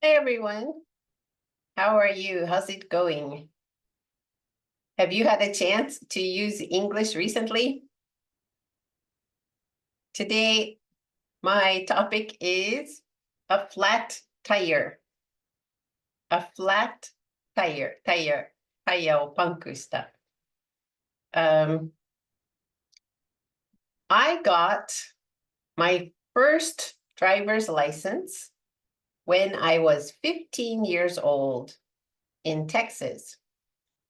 Hey everyone, how are you? How's it going? Have you had a chance to use English recently? Today, my topic is a flat tire. A flat tire, tire をパンクした。I got my first driver's license when I was 15 years old in Texas.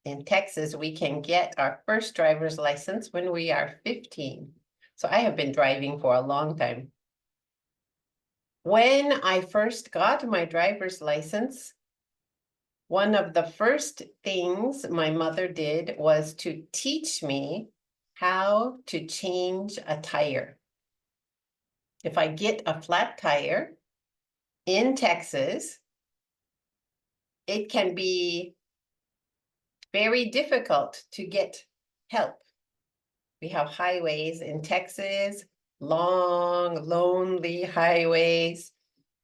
In Texas, we can get our first driver's license when we are 15. So I have been driving for a long time. When I first got my driver's license, one of the first things my mother did was to teach me how to change a tire. If I get a flat tire in Texas, it can be very difficult to get help. We have highways in Texas, long, lonely highways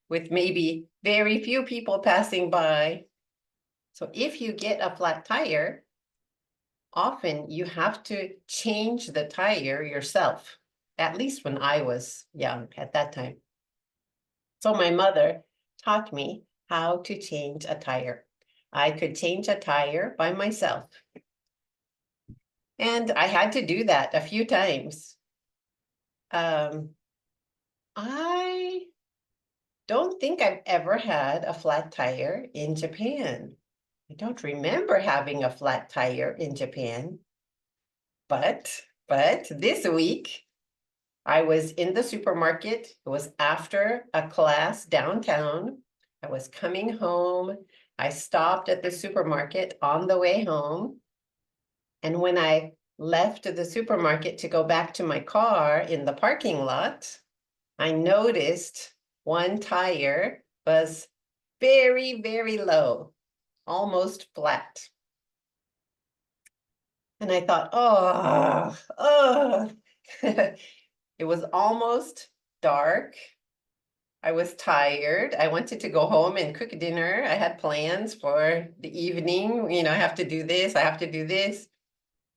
with maybe very few people passing by. So if you get a flat tire, often you have to change the tire yourself, at least when I was young at that time. So my mother taught me how to change a tire. I could change a tire by myself. And I had to do that a few times. I don't think I've ever had a flat tire in Japan. I don't remember having a flat tire in Japan. But this week I was in the supermarket. It was after a class downtown. I was coming home. I stopped at the supermarket on the way home. And when I left the supermarket to go back to my car in the parking lot, I noticed one tire was very, very low, almost flat. And I thought, oh. It was almost dark. I was tired. I wanted to go home and cook dinner. I had plans for the evening. I have to do this, I have to do this.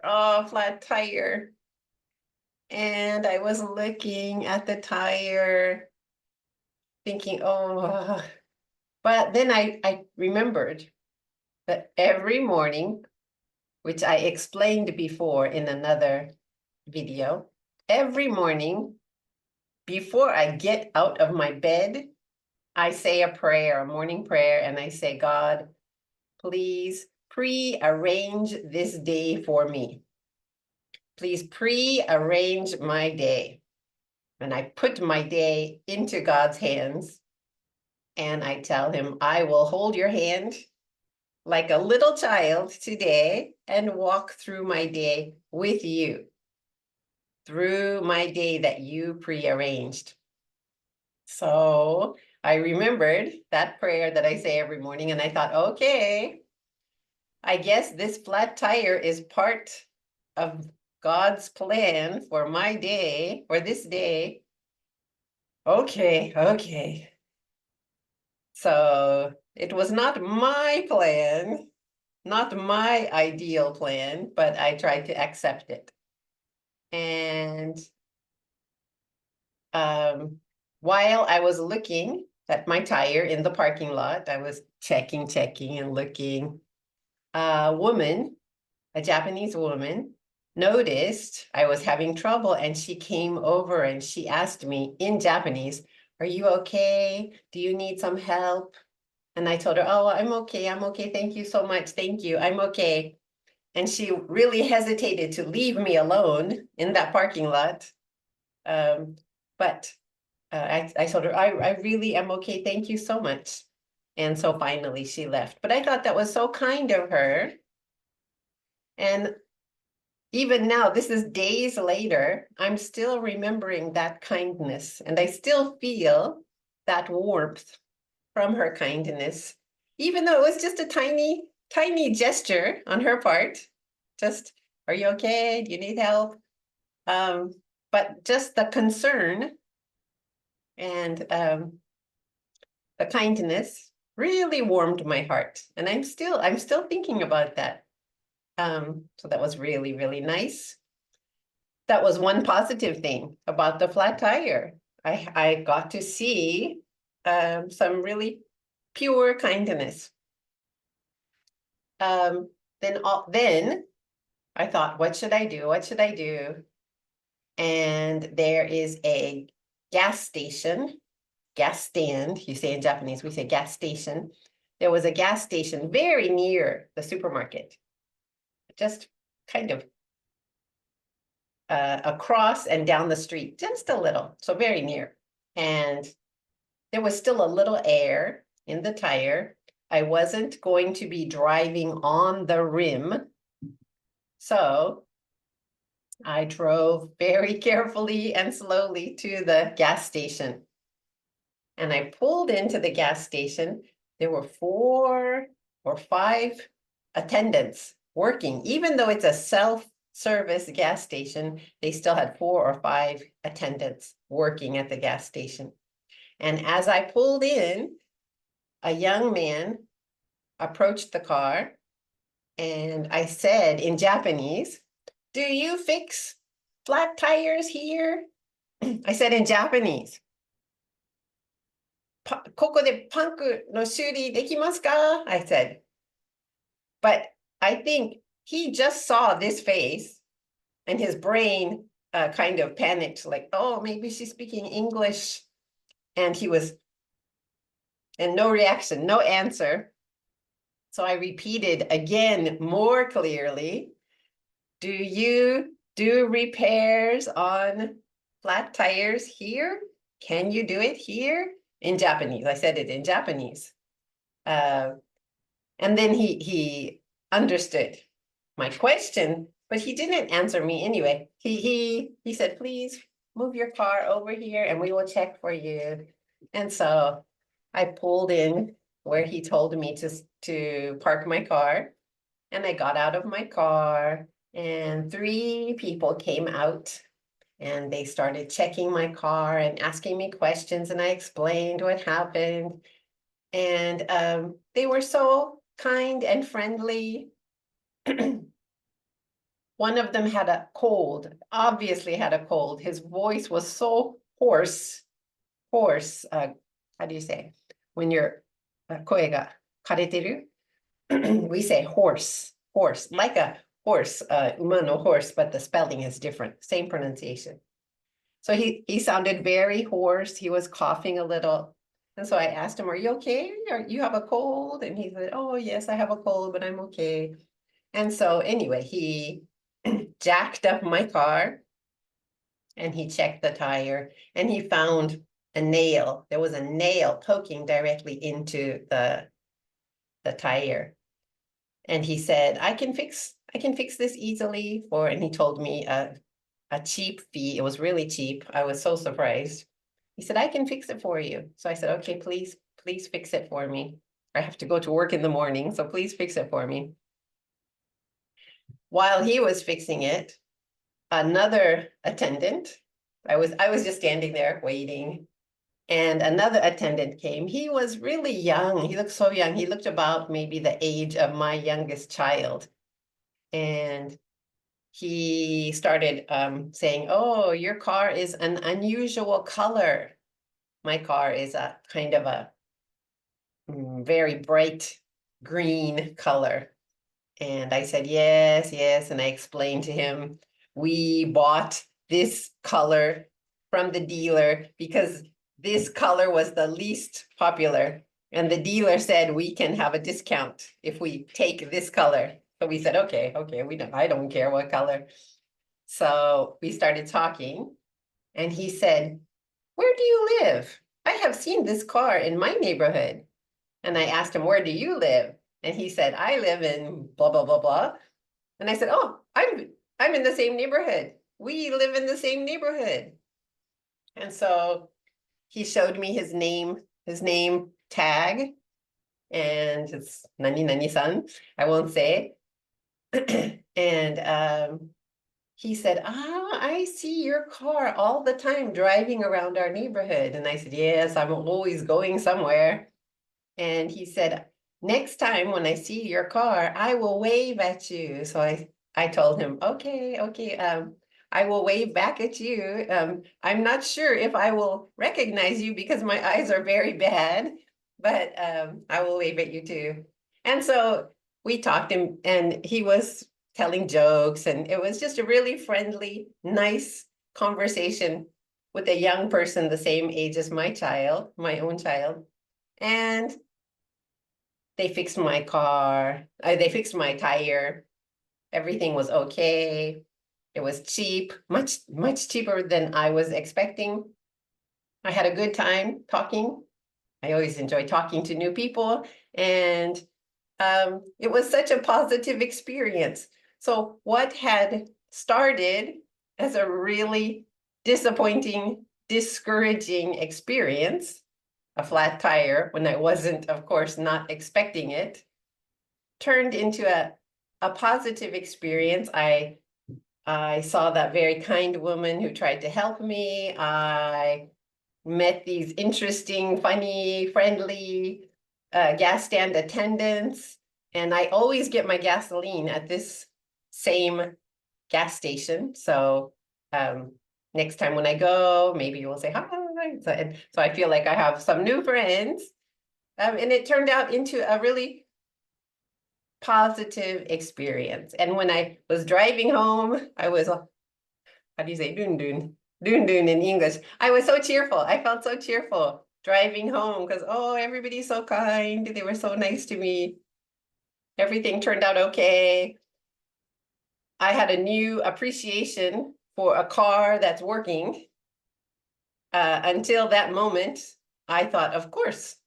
Oh, flat tire. And I was looking at the tire, thinking, oh, but then I remembered that every morning, which I explained before in another video, every morning before I get out of my bed, I say a prayer, a morning prayer, and I say, God, please pre-arrange this day for me. Please pre-arrange my day. And I put my day into God's hands. And I tell him, I will hold your hand like a little child today and walk through my day with you, through my day that you prearranged. So I remembered that prayer that I say every morning, and I thought, okay, I guess this flat tire is part of God's plan for my day, for this day. Okay. So it was not my plan, not my ideal plan, but I tried to accept it. And while I was looking at my tire in the parking lot, I was checking and looking. A woman, a Japanese woman, noticed I was having trouble and she came over and she asked me in Japanese, "Are you okay? Do you need some help?" And I told her, "Oh, I'm okay. Thank you so much. Thank you. I'm okay." And she really hesitated to leave me alone in that parking lot. But I told her, I really am okay. Thank you so much. And so finally she left. But I thought that was so kind of her. And even now, this is days later, I'm still remembering that kindness. And I still feel that warmth from her kindness, even though it was just a tiny gesture on her part. Just, are you okay? Do you need help? But just the concern and the kindness really warmed my heart. And I'm still thinking about that. So that was really, really nice. That was one positive thing about the flat tire. I got to see some really pure kindness. Then I thought, what should I do? What should I do? And there is a gas station, gas stand, you say in Japanese, we say gas station. There was a gas station very near the supermarket, just kind of across and down the street, just a little, so very near. And there was still a little air in the tire. I wasn't going to be driving on the rim. So I drove very carefully and slowly to the gas station. And I pulled into the gas station. There were 4 or 5 attendants working, even though it's a self-service gas station, they still had 4 or 5 attendants working at the gas station. And as I pulled in, a young man approached the car, and I said in Japanese, "Do you fix flat tires here?" I said in Japanese. ここでパンクの修理できますか? I said. But I think he just saw this face and his brain kind of panicked, like, oh, maybe she's speaking English. And no reaction, no answer. So I repeated again more clearly, do you do repairs on flat tires here? Can you do it here? In Japanese, I said it in Japanese. And then he understood my question, but he didn't answer me anyway. He said, please move your car over here and we will check for you. And so I pulled in where he told me to park my car, and I got out of my car, and 3 people came out and they started checking my car and asking me questions, and I explained what happened. And they were so kind and friendly. One of them had a cold, obviously had a cold. His voice was so hoarse, how do you say? When your 声が枯れてる? We say horse, like a horse, 馬の horse, but the spelling is different, same pronunciation. So he sounded very hoarse. He was coughing a little. And so I asked him, are you okay? You have a cold? And he said, oh, yes, I have a cold, but I'm okay. And so anyway, he jacked up my car and he checked the tire and he found a nail. There was a nail poking directly into the tire. And he said, I can fix this easily and he told me a cheap fee. It was really cheap. I was so surprised. He said, I can fix it for you. So I said, okay, please fix it for me. I have to go to work in the morning, so please fix it for me. While he was fixing it, another attendant, I was just standing there waiting, and another attendant came. He was really young. He looked so young. He looked about maybe the age of my youngest child. And he started saying, oh, your car is an unusual color. My car is a kind of a very bright green color. And I said, yes, yes. And I explained to him, we bought this color from the dealer because this color was the least popular. And the dealer said we can have a discount if we take this color. So we said, okay, I don't care what color. So we started talking, and he said, where do you live? I have seen this car in my neighborhood. And I asked him, where do you live? And he said, I live in blah, blah, blah, blah. And I said, oh, I'm in the same neighborhood. We live in the same neighborhood. And so he showed me his name tag, and it's Nani Nani-san, I won't say. And he said, I see your car all the time driving around our neighborhood. And I said, yes, I'm always going somewhere. And he said, next time when I see your car, I will wave at you. So I told him, okay, I will wave back at you. I'm not sure if I will recognize you because my eyes are very bad, but I will wave at you too. And so we talked and he was telling jokes, and it was just a really friendly, nice conversation with a young person the same age as my child, my own child. And they fixed my car, they fixed my tire. Everything was okay. It was cheap, much cheaper than I was expecting. I had a good time talking. I always enjoy talking to new people, and it was such a positive experience. So what had started as a really disappointing, discouraging experience, a flat tire when I wasn't, of course, not expecting it, turned into a positive experience. I saw that very kind woman who tried to help me. I met these interesting, funny, friendly gas stand attendants. And I always get my gasoline at this same gas station. So next time when I go, maybe you will say hi. So I feel like I have some new friends. And it turned out into a really positive experience. And when I was driving home, I was, how do you say, dun dun, dun dun in English. I was so cheerful. I felt so cheerful driving home because, oh, everybody's so kind. They were so nice to me. Everything turned out okay. I had a new appreciation for a car that's working. Until that moment, I thought, of course,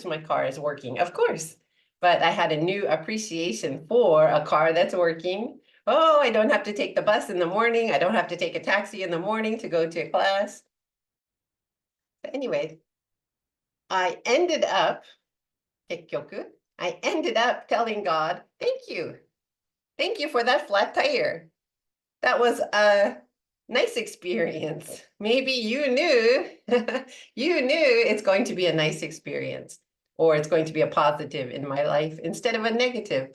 my car is working, of course. But I had a new appreciation for a car that's working. Oh, I don't have to take the bus in the morning. I don't have to take a taxi in the morning to go to class. But anyway, I ended up, I ended up telling God, thank you. Thank you for that flat tire. That was a nice experience. Maybe you knew, you knew it's going to be a nice experience, or it's going to be a positive in my life instead of a negative.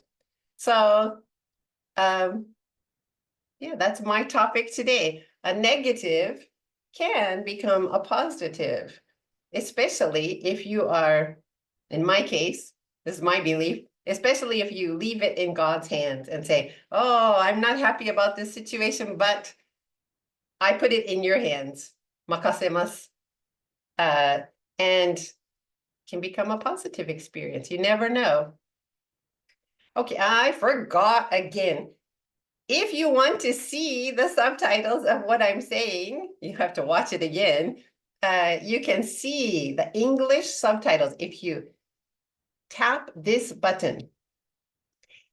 So, yeah, that's my topic today. A negative can become a positive, especially if you are, in my case, this is my belief, especially if you leave it in God's hands and say, oh, I'm not happy about this situation, but I put it in your hands, makasemasu, and can become a positive experience. You never know. Okay, I forgot again. If you want to see the subtitles of what I'm saying, you have to watch it again. You can see the English subtitles if you tap this button.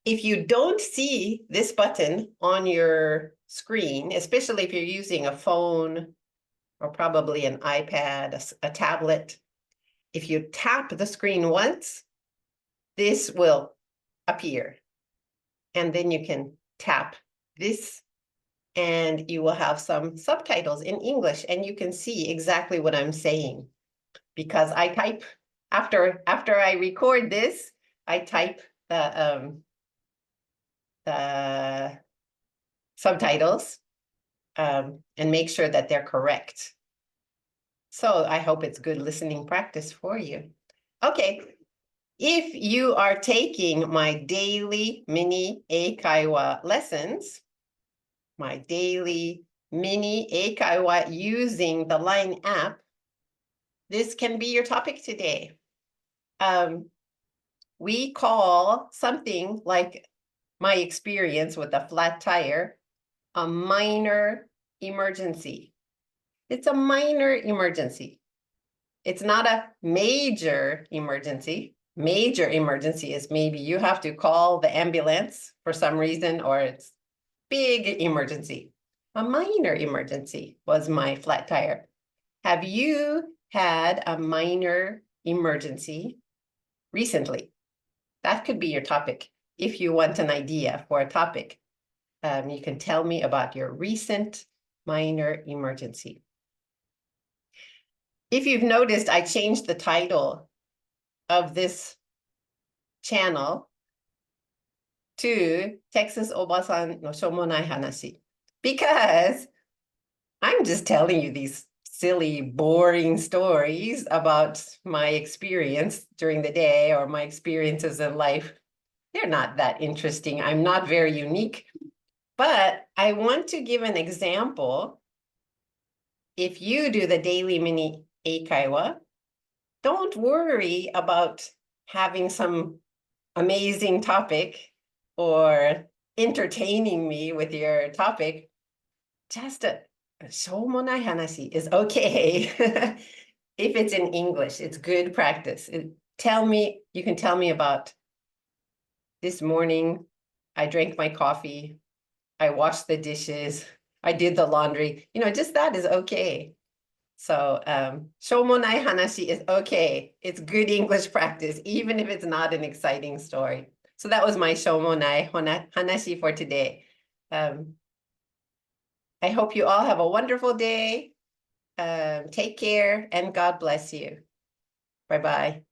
If you don't see this button on your screen, especially if you're using a phone or probably an iPad, a tablet, if you tap the screen once, this will appear. And then you can tap this and you will have some subtitles in English and you can see exactly what I'm saying. Because I type, after I record this, I type the subtitles and make sure that they're correct. So I hope it's good listening practice for you. Okay, if you are taking my daily mini eikaiwa lessons, my daily mini eikaiwa using the LINE app, this can be your topic today. We call something like my experience with a flat tire a minor emergency. It's a minor emergency. It's not a major emergency. Major emergency is maybe you have to call the ambulance for some reason, or it's big emergency. A minor emergency was my flat tire. Have you had a minor emergency recently? That could be your topic. If you want an idea for a topic, you can tell me about your recent minor emergency. If you've noticed, I changed the title of this channel to Texas Obasan no Shomonai Hanashi, because I'm just telling you these silly, boring stories about my experience during the day or my experiences in life. They're not that interesting. I'm not very unique, but I want to give an example. If you do the daily mini eikaiwa, don't worry about having some amazing topic or entertaining me with your topic. Just a shoumonai hanashi is okay. If it's in English, it's good practice. You can tell me about this morning, I drank my coffee, I washed the dishes, I did the laundry. Just that is okay. So shoumonai hanashi is okay. It's good English practice, even if it's not an exciting story. So that was my shoumonai hanashi for today. I hope you all have a wonderful day. Take care and God bless you. Bye-bye.